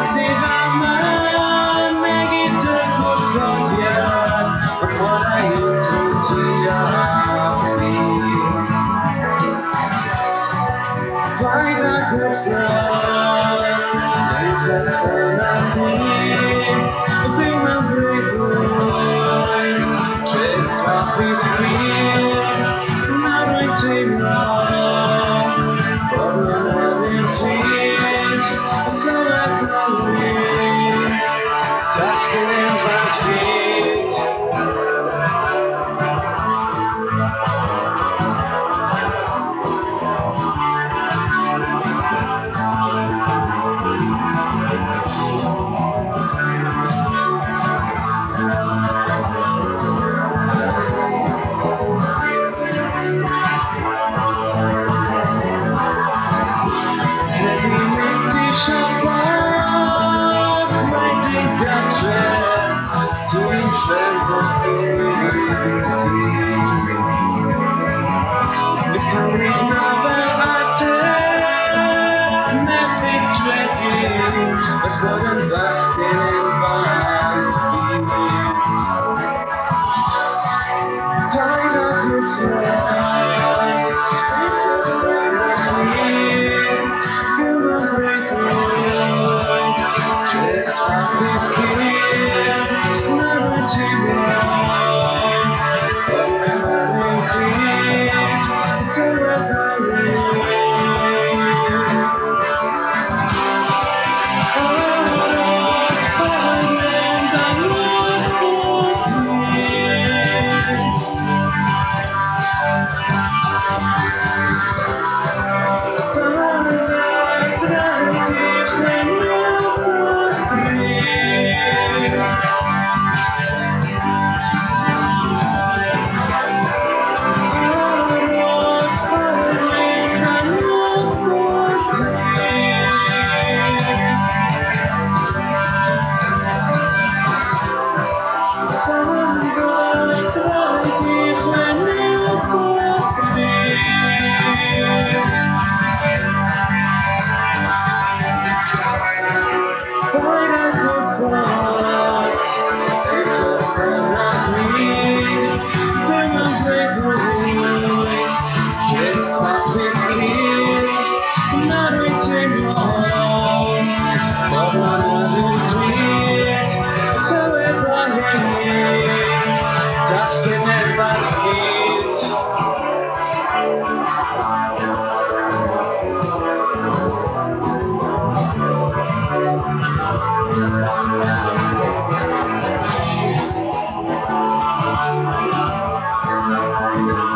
Szívemben megítek odhatját, a faláit ucsijábeli. Fajták a flat, őket felnászni, a bímem brévőjt, just half his screen, not waiting long, but when I'm in feet, so I touching in my feet. Doing trend of it's coming never attack, nothing dreading, but what I'm dusting in mind feelings. Hide up your flight, and your friend is here. You will break through, just have this kid, never too long. But when I'm in feet, so if I Thank you.